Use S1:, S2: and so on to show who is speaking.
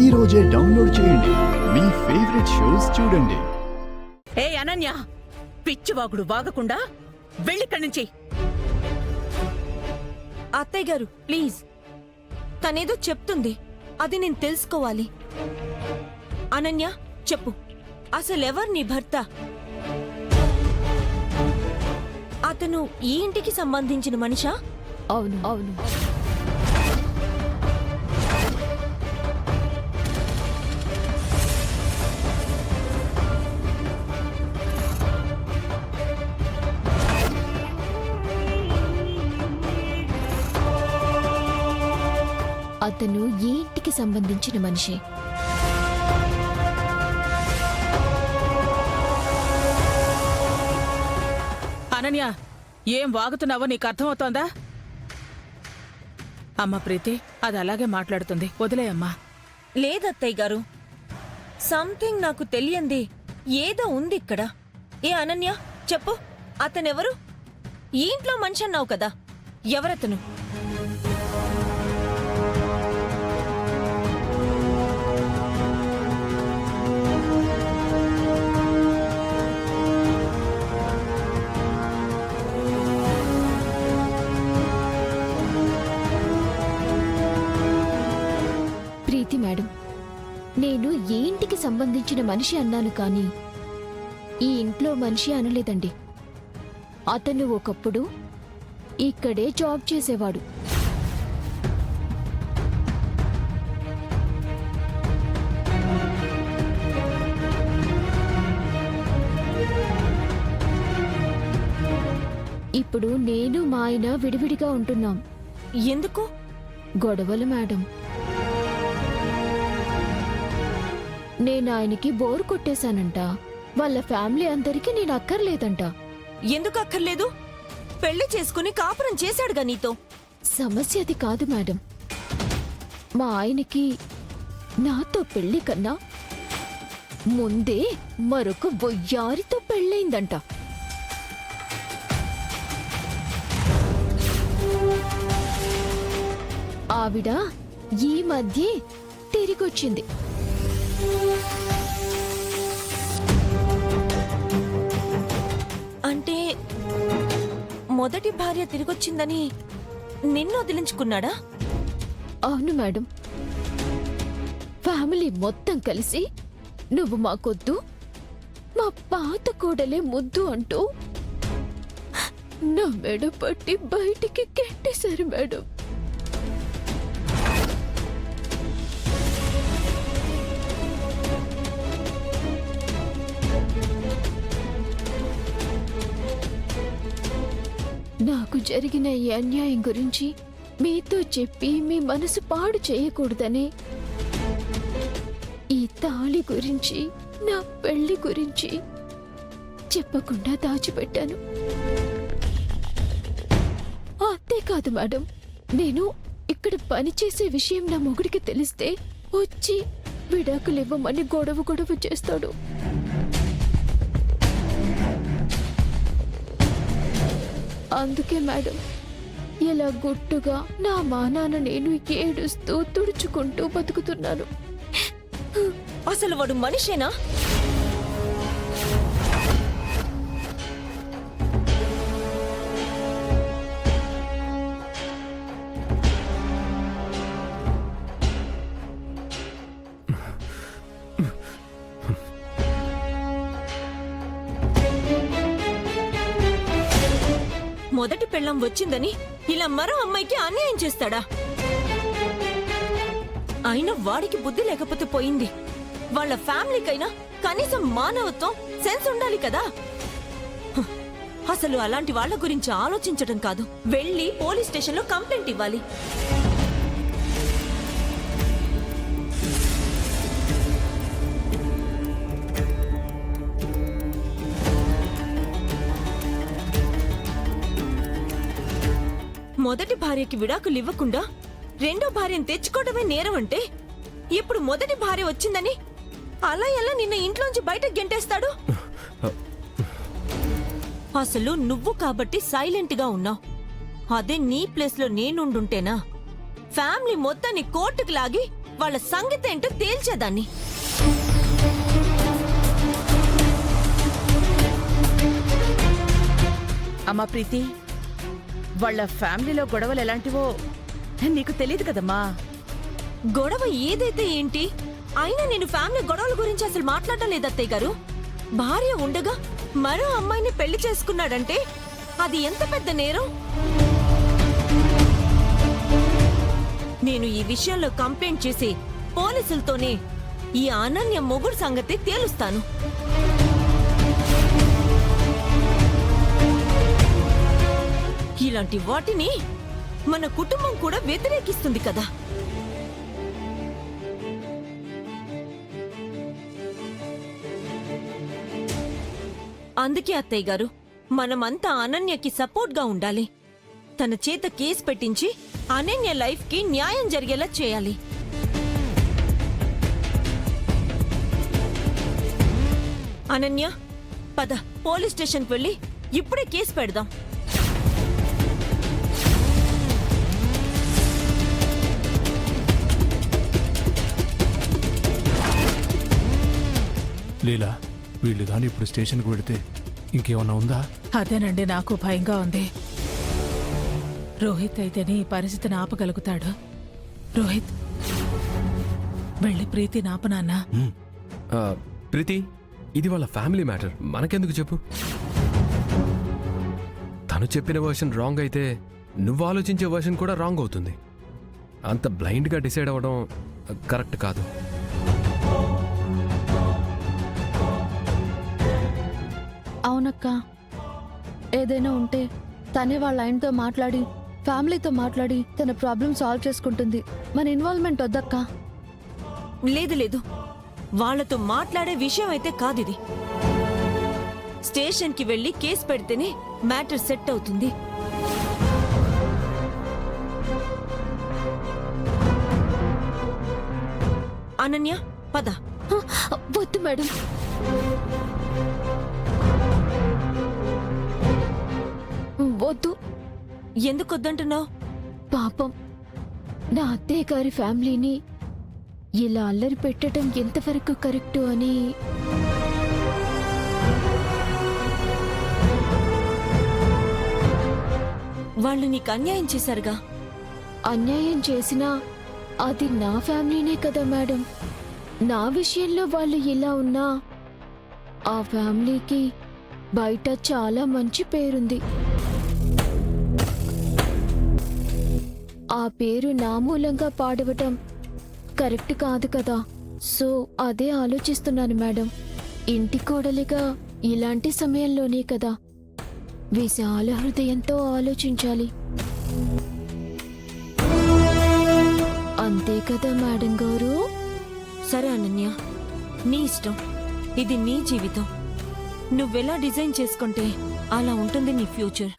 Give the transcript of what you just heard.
S1: ఈ రోజే డౌన్లోడ్ చేయండి. మీ ఫేవరెట్ షోస్ చూడండి.
S2: ఏ అనన్య, పిచ్చివాగుడు వాగకుండా వెళ్ళిక్కడి నుంచి.
S3: అత్తయ్య గారు ప్లీజ్, తనేదో చెప్తుంది, అది నేను తెలుసుకోవాలి. అనన్య చెప్పు, అసలెవరు నీ భర్త? అతను ఈ ఇంటికి సంబంధించిన మనిషా?
S4: అవును అవును. అతను ఈ ఇంటికి సంబంధించిన మనిషి.
S2: అనన్య, ఏం వాగుతున్నావో నీకు అర్థమవుతోందా? అమ్మ ప్రీతి, అది అలాగే మాట్లాడుతుంది, వదిలేయమ్మా.
S3: లేదత్తయ్య గారు, సంథింగ్ నాకు తెలియంది ఏదో ఉంది ఇక్కడ. ఏ అనన్య చెప్పు, అతనెవరు? ఈ ఇంట్లో మనిషి అన్నావు కదా, ఎవరతను?
S4: ప్రీతి మేడం, నేను ఈ ఇంటికి సంబంధించిన మనిషి అన్నాను కానీ ఈ ఇంట్లో మనిషి అనలేదండి. అతను ఒకప్పుడు ఇక్కడే జాబ్ చేసేవాడు. ఇప్పుడు నేను మా ఆయన విడివిడిగా ఉంటున్నాం.
S3: ఎందుకు?
S4: గొడవలు మేడం. నేను ఆయనకి బోరు కొట్టేశానంట. వాళ్ళ ఫ్యామిలీ అందరికీ నేను అక్కర్లేదంట.
S3: ఎందుకు అక్కర్లేదు? పెళ్లి చేసుకుని కాపురం చేశాడుగా నీతో.
S4: సమస్య అది కాదు మేడం. మా ఆయనకి నాతో పెళ్లి కన్నా ముందే మరొక బొయ్యారితో పెళ్ళయిందంట. ఆవిడ ఈ మధ్యే తిరిగొచ్చింది.
S3: అంటే మొదటి భార్య తిరిగొచ్చిందని నిన్ను వదిలించుకున్నాడా?
S4: అవును మేడం. ఫ్యామిలీ మొత్తం కలిసి నువ్వు మాకొద్దు, మా పాత కోడలే ముద్దు అంటూ నా మెడ పట్టి బయటికి గెట్టేశారు మేడం. నాకు జరిగిన ఈ అన్యాయం గురించి మీతో చెప్పి మీ మనసు పాడు చేయకూడదని ఈ తాళి గురించి, నా పెళ్లి గురించి చెప్పకుండా దాచిపెట్టాను. అంతేకాదు మేడం, నేను ఇక్కడ పనిచేసే విషయం నా మొగుడికి తెలిస్తే వచ్చి విడాకులివ్వమని గొడవ చేస్తాడు. అందుకే మేడం, ఇలా గుట్టుగా నా మానాన నేను ఏడుస్తూ తుడుచుకుంటూ బతుకుతున్నాను.
S3: అసలు వాడు మనిషేనా? మొదటి పెళ్ళం వచ్చిందని ఇలా మరో అమ్మాయికి అన్యాయం చేస్తాడా? అయినా వాడికి బుద్ధి లేకపోతే పోయింది. వాళ్ళ ఫ్యామిలీకైనా కనీసం మానవత్వం, సెన్స్ ఉండాలి కదా. అసలు అలాంటి వాళ్ళ గురించి ఆలోచించటం కాదు, వెళ్ళి పోలీస్ స్టేషన్లో కంప్లైంట్ ఇవ్వాలి. మొదటి భార్యకి విడాకులు ఇవ్వకుండా రెండో భార్యను తెచ్చుకోవడమే నేరం అంటే, ఇప్పుడు మొదటి భార్య వచ్చిందని అలా ఎలా నిన్న ఇంట్లోంచి బయటకు గెంటేస్తాడు? అసలు నువ్వు కాబట్టి సైలెంట్ గా ఉన్నావు. అదే నీ ప్లేస్ లో నేనుండుంటేనా ఫ్యామిలీ మొత్తాన్ని కోర్టుకు లాగి వాళ్ళ సంగతి ఏంటో తేల్చేదాన్ని.
S2: అమ్మా ప్రీతి, వాళ్ళ ఫ్యామిలీలో గొడవలు ఎలాంటివో నీకు తెలియదు కదమ్మా.
S3: గొడవ ఏదైతే ఏంటి, అయినా నేను ఫ్యామిలీ గొడవల గురించి అసలు మాట్లాడటం లేదు అత్తయ్య గారు. భార్య ఉండగా మరో అమ్మాయిని పెళ్లి చేసుకున్నాడంటే అది ఎంత పెద్ద నేరం. నేను ఈ విషయంలో కంప్లైంట్ చేసి పోలీసులతోనే ఈ అనన్య మొగుడు సంగతి తేలుస్తాను. ఇలాంటి వాటిని మన కుటుంబం కూడా వ్యతిరేకిస్తుంది కదా. అందుకే అత్తయ్య గారు, మనమంతా అనన్యకి సపోర్ట్ గా ఉండాలి. తన చేత కేసు పెట్టించి అనన్య లైఫ్ కి న్యాయం జరిగేలా చేయాలి. అనన్య, పద పోలీస్ స్టేషన్కి వెళ్ళి ఇప్పుడే కేసు పెడదాం.
S5: లీలా, వీళ్ళు కానీ ఇప్పుడు స్టేషన్కి వెళితే ఇంకేమన్నా ఉందా?
S2: అదేనండి నాకు భయంగా ఉంది. రోహిత్ అయితేనే ఈ పరిస్థితిని ఆపగలుగుతాడు. రోహిత్, వెళ్ళి ప్రీతిని ఆపు నాన్నా.
S6: ప్రీతి, ఇది వాళ్ళ ఫ్యామిలీ మ్యాటర్, మనకెందుకు చెప్పు? తను చెప్పిన వర్షన్ రాంగ్ అయితే నువ్వు ఆలోచించే వర్షన్ కూడా రాంగ్ అవుతుంది. అంత బ్లైండ్గా డిసైడ్ అవ్వడం కరెక్ట్ కాదు.
S4: అవునక్క, ఏదైనా ఉంటే తనే వాళ్ళ ఆయనతో మాట్లాడి ఫ్యామిలీతో మాట్లాడి తన ప్రాబ్లం సాల్వ్ చేసుకుంటుంది. మన ఇన్వాల్వ్మెంట్ వద్దక్క.
S3: లేదు లేదు, వాళ్లతో మాట్లాడే విషయం అయితే కాదిది. స్టేషన్కి వెళ్ళి కేసు పెడితేనే మ్యాటర్ సెట్ అవుతుంది. అనన్య, పద.
S4: వద్దు మేడం. వద్దు.
S3: ఎందుకు వద్దంటున్నావు?
S4: పాపం, నా అత్తయ్య గారి ఫ్యామిలీని ఇలా అల్లరి పెట్టడం ఎంతవరకు కరెక్టు అని.
S3: వాళ్ళు నీకు అన్యాయం చేశారుగా.
S4: అన్యాయం చేసినా అది నా ఫ్యామిలీనే కదా మేడం. నా విషయంలో వాళ్ళు ఇలా ఉన్నా ఆ ఫ్యామిలీకి బయట చాలా మంచి పేరుంది. ఆ పేరు నా మూలంగా పాడవటం కరెక్ట్ కాదు కదా. సో అదే ఆలోచిస్తున్నాను మేడం. ఇంటి కోడలిగా ఇలాంటి సమయంలోనే కదా విశాల హృదయంతో ఆలోచించాలి. అంతే కదా మేడం గారు?
S3: సరే అనన్య, నీ ఇష్టం. ఇది నీ జీవితం. నువ్వెలా డిజైన్ చేసుకుంటే అలా ఉంటుంది నీ ఫ్యూచర్.